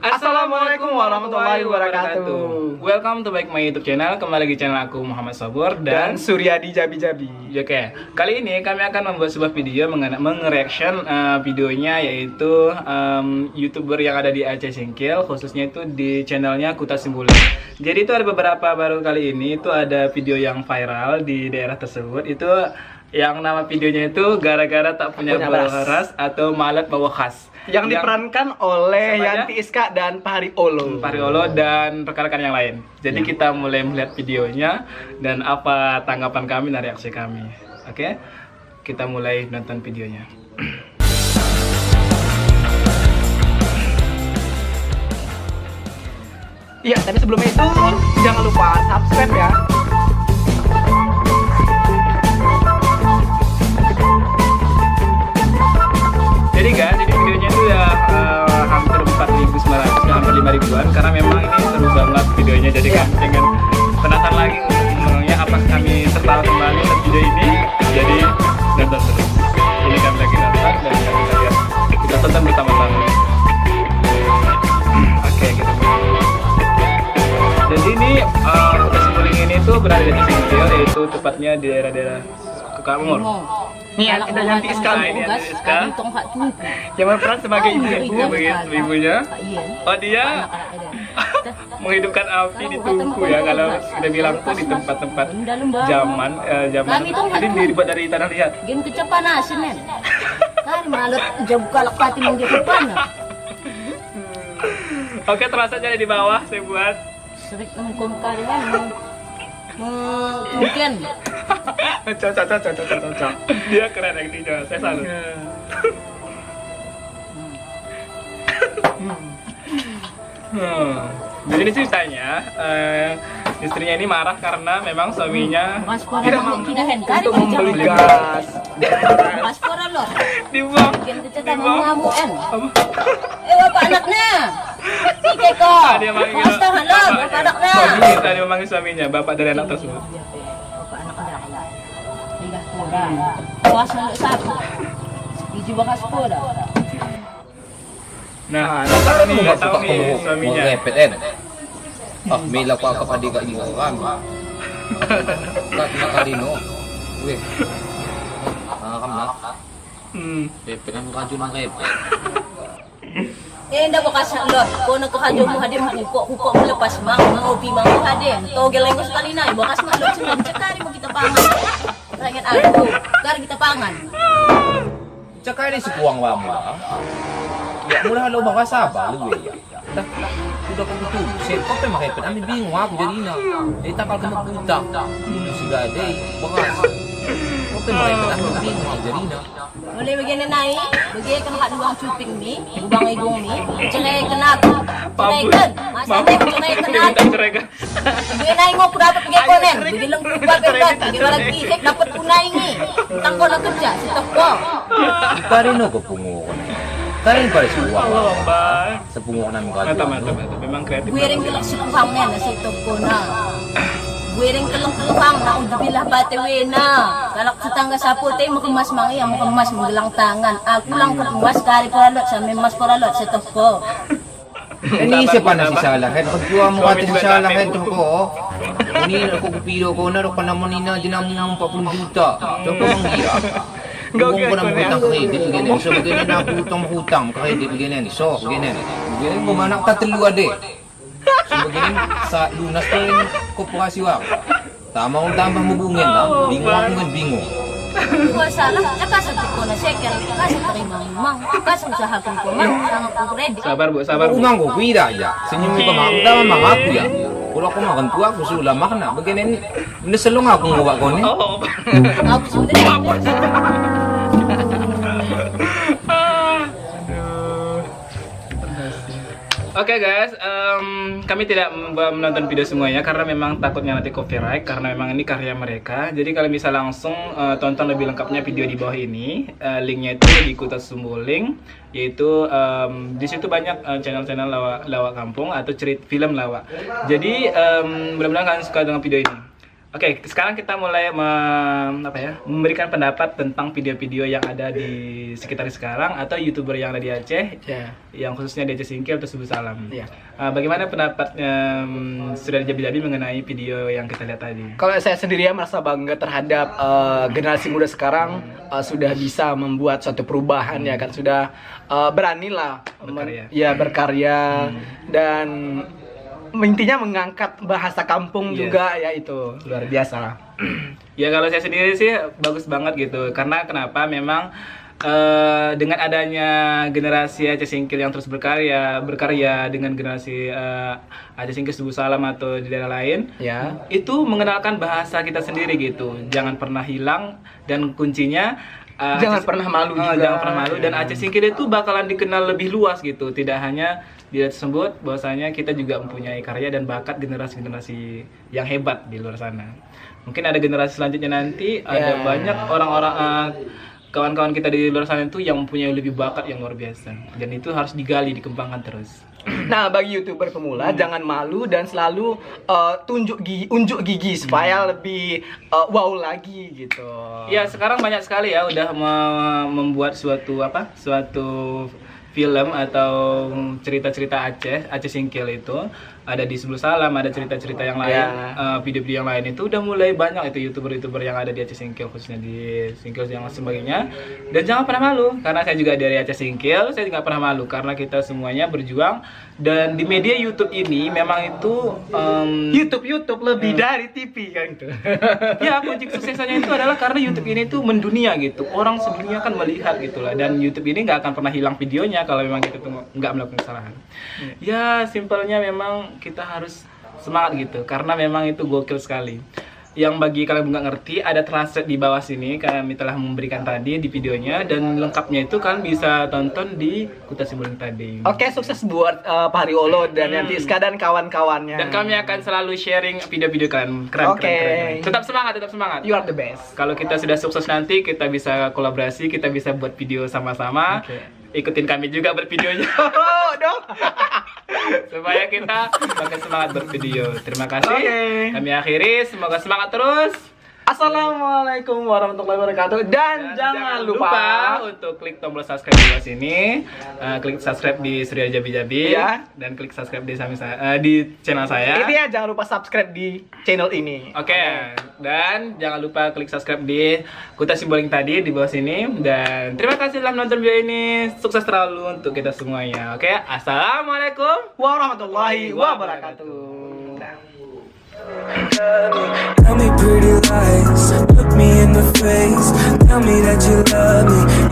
Assalamualaikum warahmatullahi wabarakatuh. Welcome to back my YouTube channel. Kembali lagi channel aku Muhammad Sabur Dan Suryadi Jabi-Jabi. Oke, kali ini kami akan membuat sebuah video mengereaction videonya, yaitu YouTuber yang ada di Aceh Singkil, khususnya itu di channelnya Kuta Simbuling. Jadi itu ada beberapa baru kali ini itu ada video yang viral di daerah tersebut. Itu yang nama videonya itu gara-gara tak punya beras atau malat bawa khas. Yang diperankan oleh Yanti Iska dan Fahri Olo. Fahri Olo dan rekan-rekan yang lain. Jadi kita mulai melihat videonya dan apa tanggapan kami dan reaksi kami. Oke, kita mulai nonton videonya. Iya, tapi sebelumnya itu jangan lupa subscribe ya. Jadi guys, ini videonya itu ya hampir 4.900, hampir 5.000-an, karena memang ini seru banget videonya. Jadi kan pengen penasaran lagi ngomongnya apa kami setelah kembali ke video ini. Jadi nonton terus. Ini kami lagi nonton dan kami lihat kita tonton bersama-sama. Oke, kita mulai. Jadi ini Kuta Simbuling ini tuh berada di Singkil, yaitu tepatnya di daerah-daerah Kukamur. Nih ada Yanti Iska. Ini ada Iska. Yang berperan sebagai ibunya. Oh, dia menghidupkan api di tungku ya, kalau kita bilang tuh di tempat-tempat zaman. Jadi dibuat dari tanah liat. Gen kecapanasan nen. Kan malut jauh kalak pati mung depan. Oke, terasa jadi di bawah saya buat. Serik mengkom kalian. Mungkin. Cocok. Dia keren aktingnya, saya salut. Jadi ini ceritanya, istrinya ini marah karena memang suaminya tidak mampu untuk membeli gas. Paspor lor. dibuang. Gen kecatan ngamuan. Bapak anaknya. Sige ko. Dia manggil Pastahan lo, bapak anaknya. suaminya, dia memanggil suaminya, bapak dari anak tersebut. Bapak anak dah. Tiga kurang. Awas lo satu. Biji bakas pura. Nah, ini nggak tahu nih suaminya. Mila ko kapag di ka iwakan. Nakalino. Weh. Nakakam na. Pepe kan kadyo ng kepe. Nda bakas lo. Kung nagkakadyo mo hadim huko mo lepas mang mangupi mang hadim. Togel lang ko sa kalinay. Bakas malot sunod. Cakari mo kita pangan. Rakyat ako. Kari kita pangan. Tsaka rin si Puwang wa mo. Ya, mula halaw makasaba, luwe ya. Sudah ko tutulog. Sir, ko pa makipin. Ami bingo ako dyan na. Takal ka magpunta. Si Gade, bakas. Ko pa makipin. Ami bingo ako dyan na. Mulai bagian na nai. Bagian ka nakaduang chuping mi. Ubang igong mi. Tsanay kanat. Tsanay kan. Masatek, tsanay kanat. Bagian na ingo ko dapat bigay ko nen. Bagian lang kubag kan. Bagian walang kisik. Dapat kunay ngi. Tangko na ko dyan. Sitok ko. Iparin ako pungo ko na. Kain pa rin si Puwang. Sa pungo ko namin kadyo. Mata. Memang kreatif. Guiring ka lang si kupang nen. Nasitok ko na. Guiring ka lang kupang na udubilah batewe na. Kalak sa tangga sa puti. Mukamas mangi. Mukamas magalang tangan. Ako lang kapuwas. Kari paralot. Sa may mas paralot. Sitok ko. Iniisip pa na si Salahen. Pagkuha mo ka si Salahen to ko. Ini ako kupilo ko na. Raka naman ina. Dinamang 40 juta. So ko manghiya. Kung ko nang hutang kredit, ganyan. So, ganyan na ako hutang kredit, ganyan. So, ganyan. Ganyan, bumanak tatlo ade. So, ganyan, sa lunas ko rin ko po kasi wak. Tama kong tamang mabungin na. Bingo ako ng bingo. Salah, kasar ko na second, kasar tarimang mang, kasar sa hapon ko mang, sangat ko ready. Sabar Bu, sabar Bu. Umang ko, kuida ya. Senyum ko makakita, mangaku ya. Kula ko makantu ako, sula makna. Bagyan nasalong akong gawa ko ni. Oh. Ako sudah. Oke guys, kami tidak menonton video semuanya karena memang takutnya nanti copyright, karena memang ini karya mereka. Jadi kalian bisa langsung tonton lebih lengkapnya video di bawah ini. Linknya itu di Kuta Simbuling, yaitu di situ banyak channel-channel lawak kampung atau film lawak. Jadi mudah-mudahan kalian suka dengan video ini. Oke, sekarang kita mulai memberikan pendapat tentang video-video yang ada di sekitar sekarang atau YouTuber yang ada di Aceh, yang khususnya di Aceh Singkil atau Subuh Salam. Bagaimana pendapat Surya Jabi-Jabi mengenai video yang kita lihat tadi? Kalau saya sendiri ya merasa bangga terhadap generasi muda sekarang sudah bisa membuat suatu perubahan ya kan, sudah beranilah berkarya dan intinya mengangkat bahasa kampung juga ya, itu luar biasa lah. Ya kalau saya sendiri sih bagus banget gitu, karena kenapa memang dengan adanya generasi Aceh Singkil yang terus berkarya dengan generasi Aceh Singkil Subuh Salam atau di daerah lain, itu mengenalkan bahasa kita sendiri gitu, jangan pernah hilang, dan kuncinya jangan pernah malu juga. Jangan pernah malu, dan Aceh Singkil itu bakalan dikenal lebih luas gitu, tidak hanya dia tersebut, bahwasanya kita juga mempunyai karya dan bakat generasi-generasi yang hebat di luar sana. Mungkin ada generasi selanjutnya nanti, ada banyak orang-orang kawan-kawan kita di luar sana itu yang mempunyai lebih bakat yang luar biasa, dan itu harus digali, dikembangkan terus. Nah, bagi YouTuber pemula jangan malu dan selalu unjuk gigi supaya lebih wow lagi gitu. Ya, sekarang banyak sekali ya udah membuat suatu film atau cerita-cerita Aceh Singkil itu ada di Subuh Salam, ada cerita-cerita yang lain, video-video yang lain itu udah mulai banyak itu YouTuber-YouTuber yang ada di Aceh Singkil, khususnya di Singkil yang sebagainya. Dan jangan pernah malu, karena saya juga dari Aceh Singkil, saya juga pernah malu karena kita semuanya berjuang, dan di media YouTube ini memang itu YouTube lebih dari TV kan gitu. Ya, kunci suksesnya itu adalah karena YouTube ini tuh mendunia gitu, orang sedunia kan melihat gitulah, dan YouTube ini nggak akan pernah hilang videonya kalau memang kita tuh nggak melakukan kesalahan. Ya, simpelnya memang kita harus semangat gitu, karena memang itu gokil sekali. Yang bagi kalian nggak ngerti, ada translate di bawah sini kami telah memberikan tadi di videonya, dan lengkapnya itu kalian bisa tonton di Kuta Simbolink tadi. Oke, sukses buat Pak Hariolo dan Yanti Iska dan kawan-kawannya. Dan kami akan selalu sharing video-video kalian keren. Tetap semangat, tetap semangat. You are the best. Kalau kita sudah sukses nanti, kita bisa kolaborasi, kita bisa buat video sama-sama. Ikutin kami juga bervideonya. Dong. Supaya kita makin semangat bervideo. Terima kasih. Kami akhiri, semoga semangat terus. Assalamualaikum warahmatullahi wabarakatuh. Dan jangan lupa untuk klik tombol subscribe di bawah sini, klik subscribe di Surya Jabi-Jabi, dan klik subscribe di channel saya. Ini ya, jangan lupa subscribe di channel ini. Dan jangan lupa klik subscribe di Kuta Simbolink tadi di bawah sini. Dan terima kasih telah menonton video ini. Sukses terlalu untuk kita semuanya. Assalamualaikum warahmatullahi wabarakatuh. Tell me pretty lies, look me in the face. Tell me that you love me.